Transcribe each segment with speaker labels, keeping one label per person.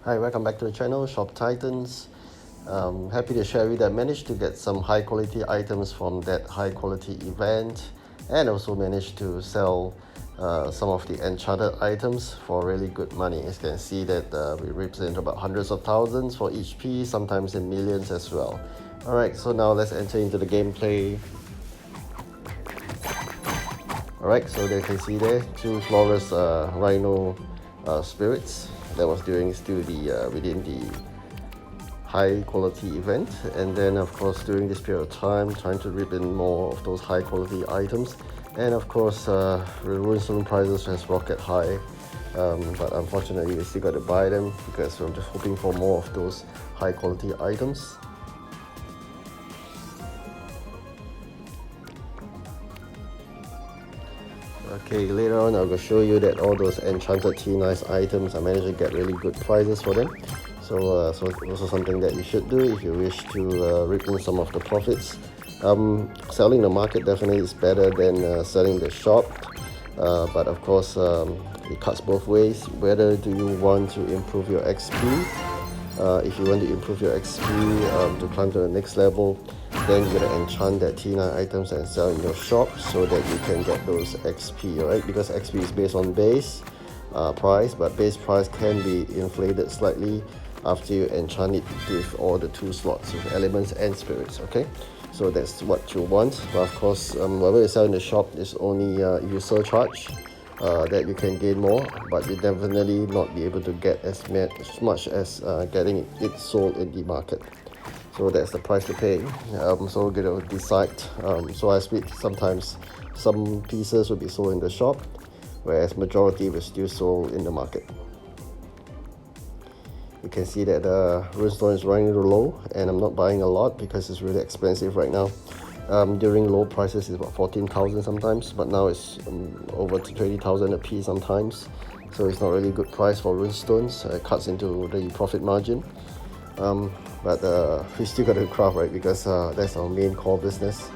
Speaker 1: Hi, welcome back to the channel, Shop Titans. Happy to share with you that I managed to get some high quality items from that high quality event, and also managed to sell some of the enchanted items for really good money. As you can see that we represent about hundreds of thousands for each piece, sometimes in millions as well. Alright, so now let's enter into the gameplay. Alright, so there you can see there, two flawless rhino spirits. That was during still the within the high quality event, and then of course during this period of time trying to rip in more of those high quality items, and of course the runestone prices has rocket high, but unfortunately we still got to buy them because I'm just hoping for more of those high quality items. Okay, later on I'll show you that all those enchanted T9 items I managed to get really good prices for them. So also something that you should do if you wish to reap in some of the profits. Selling the market definitely is better than selling the shop, but of course it cuts both ways. Whether do you want to improve your XP? If you want to improve your XP to climb to the next level, then you gotta enchant that T9 items and sell in your shop so that you can get those XP, right? Because XP is based on base price, but base price can be inflated slightly after you enchant it with all the 2 slots with elements and spirits. Okay, so that's what you want. But of course, whatever you sell in the shop is only you surcharge that you can gain more, but you definitely not be able to get as much as getting it sold in the market. So that's the price to pay. So we're gonna decide. So I split. Sometimes some pieces will be sold in the shop, whereas majority will still sold in the market. You can see that the runestone is running low, and I'm not buying a lot because it's really expensive right now. During low prices, it's about 14,000 sometimes, but now it's over to 20,000 a piece sometimes. So it's not really good price for runestones. It cuts into the profit margin. But we still got to craft, right? Because that's our main core business.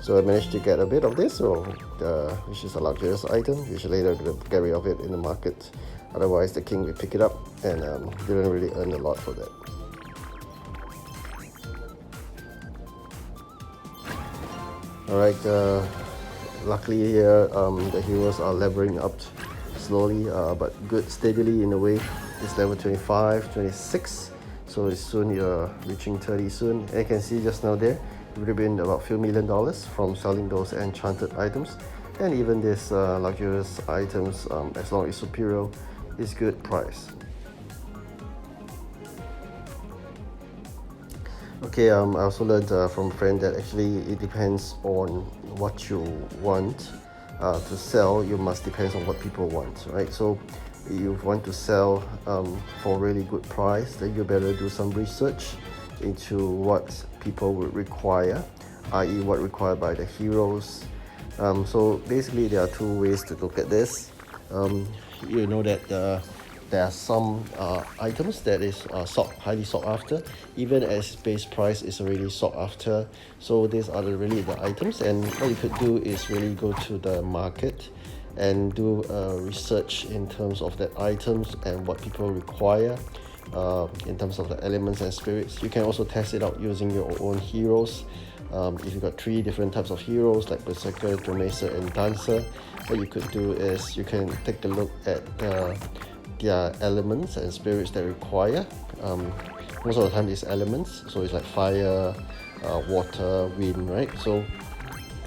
Speaker 1: So I managed to get a bit of this, which is a luxurious item, which later going to get rid of it in the market. Otherwise, the king will pick it up, and didn't really earn a lot for that. Alright, luckily here the heroes are leveling up slowly, but good steadily in a way. It's level 25, 26. So soon you're reaching 30 soon. And you can see just now there, it would have been about a few $1 million from selling those enchanted items. And even this luxurious items, as long as superior, is good price. Okay, I also learned from a friend that actually it depends on what you want to sell. You must depend on what people want, right? So you want to sell for really good price, then you better do some research into what people would require, i.e. what required by the heroes. So basically there are 2 ways to look at this. You know that there are some items that is highly sought after, even as base price is already sought after. So these are really the items, and what you could do is really go to the market and do research in terms of that items and what people require in terms of the elements and spirits. You can also test it out using your own heroes. If you've got 3 different types of heroes like Berserker, Dromacer and Dancer, what you could do is you can take a look at their elements and spirits that require. Most of the time it's elements, so it's like fire, water, wind, right? So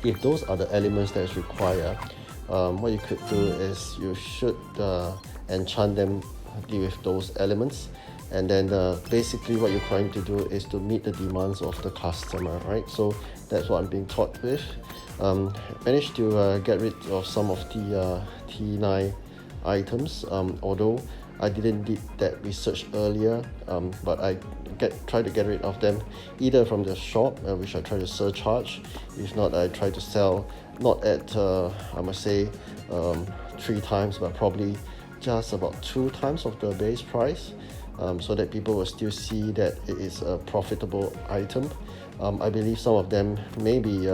Speaker 1: if those are the elements that is required, what you could do is you should enchant them with those elements, and then basically what you're trying to do is to meet the demands of the customer, right? So that's what I'm being taught with. Managed to get rid of some of the T9 items, although I didn't did that research earlier, but I try to get rid of them either from the shop, which I try to surcharge. If not, I try to sell not at I must say 3 times, but probably just about 2 times of the base price, so that people will still see that it is a profitable item. I believe some of them may be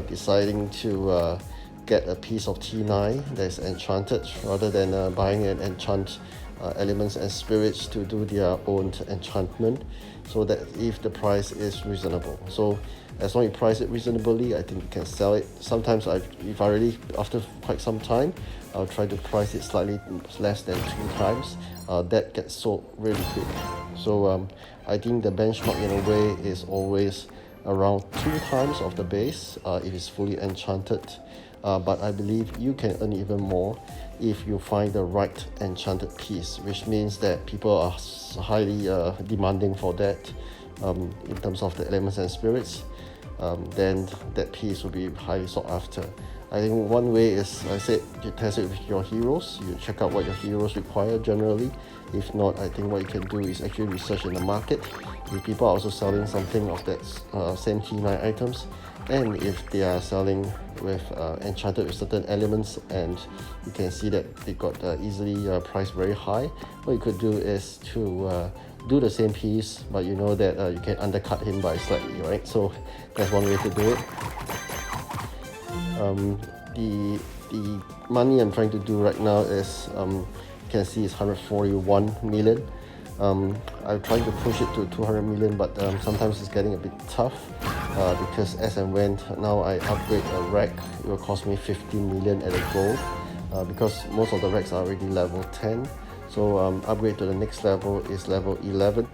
Speaker 1: deciding to get a piece of T9 that's enchanted rather than buying an enchant elements and spirits to do their own enchantment, so that if the price is reasonable. So as long as you price it reasonably, I think you can sell it. Sometimes if I really, after quite some time, I'll try to price it slightly less than 2 times. That gets sold really quick. So I think the benchmark in a way is always around 2 times of the base if it's fully enchanted. But I believe you can earn even more if you find the right enchanted piece, which means that people are highly demanding for that in terms of the elements and spirits. Then that piece will be highly sought after. I think one way is, I said, you test it with your heroes. You check out what your heroes require generally. If not, I think what you can do is actually research in the market if people are also selling something of that same T9 items, and if they are selling with enchanted with certain elements, and you can see that they got easily priced very high. What you could do is to do the same piece, but you know that you can undercut him by slightly, right? So that's one way to do it. The money I'm trying to do right now is you can see it's 141 million. I'm trying to push it to 200 million, but sometimes it's getting a bit tough because as and when now I upgrade a rack, it will cost me 15 million at a go because most of the racks are already level 10. So upgrade to the next level is level 11.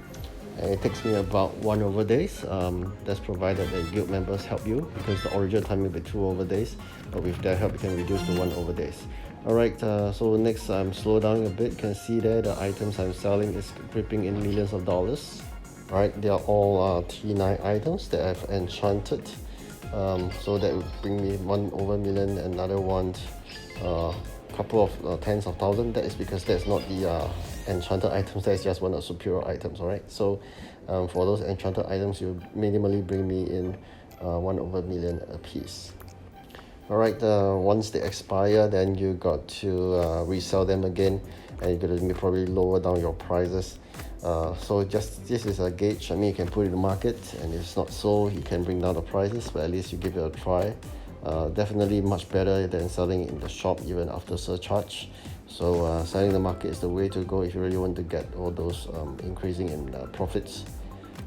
Speaker 1: And it takes me about 1 over days. That's provided that guild members help you, because the original time will be 2 over days, but with their help you can reduce to 1 over days. Alright, so next I'm slow down a bit. You can see there the items I'm selling is gripping in millions of dollars. Alright, they are all T9 items that I've enchanted. So that would bring me 1 over million, another one couple of tens of thousands. That is because that's not the enchanted items, that's just one of superior items. Alright, so for those enchanted items, you minimally bring me in 1 over million a piece. Alright, once they expire, then you got to resell them again, and you're going to probably lower down your prices. So just this is a gauge. I mean, you can put it in the market, and if it's not so, you can bring down the prices, but at least you give it a try. Definitely much better than selling in the shop even after surcharge. So selling in the market is the way to go if you really want to get all those increasing in profits.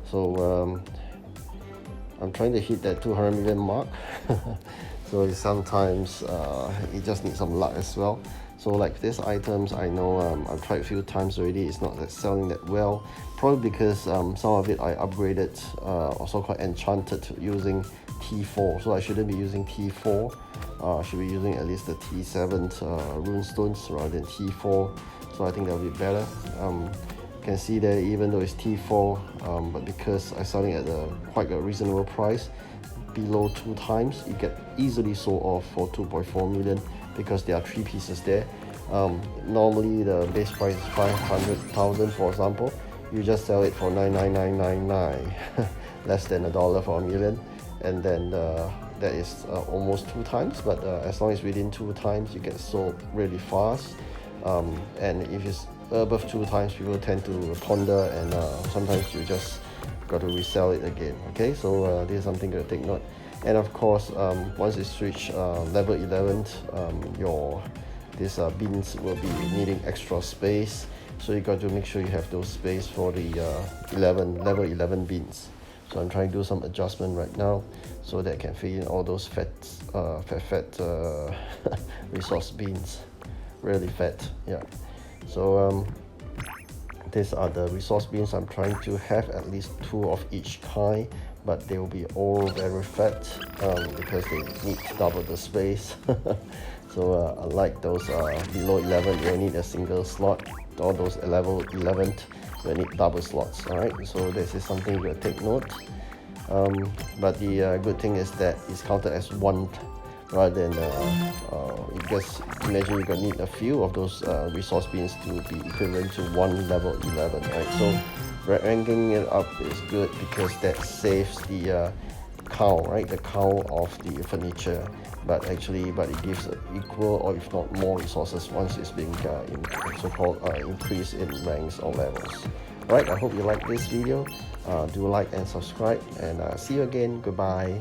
Speaker 1: So I'm trying to hit that 200 million mark. So sometimes you just need some luck as well. So like these items, I know I've tried a few times already, it's not that selling that well, probably because some of it I upgraded, also quite enchanted using T4, so I shouldn't be using T4. I should be using at least the T7 runestones rather than T4, so I think that will be better. You can see that even though it's T4, but because I'm selling at quite a reasonable price, below 2 times, you get easily sold off for 2.4 million because there are 3 pieces there. Normally the base price is 500,000, for example. You just sell it for 99999, less than $1 for a million, and then that is almost 2 times. But as long as within 2 times, you get sold really fast. And if it's above 2 times, people tend to ponder, and sometimes you just got to resell it again. Okay, so this is something to take note. And of course, once it's reached level 11, these beans will be needing extra space, so you got to make sure you have those space for the level 11 beans. So I'm trying to do some adjustment right now so that I can fit in all those fat resource beans, really fat. Yeah, so these are the resource beans. I'm trying to have at least 2 of each kind, but they will be all very fat because they need double the space. So unlike those below 11, you need a single slot. All those level 11, you need double slots. Alright, so this is something you will take note. But the good thing is that it's counted as 1 rather than because imagine you're gonna need a few of those resource beans to be equivalent to 1 level 11, right? So ranking it up is good because that saves the count, right? The count of the furniture, but it gives equal or if not more resources once it's being so-called increase in ranks or levels. Alright, I hope you like this video. Do like and subscribe, and see you again. Goodbye.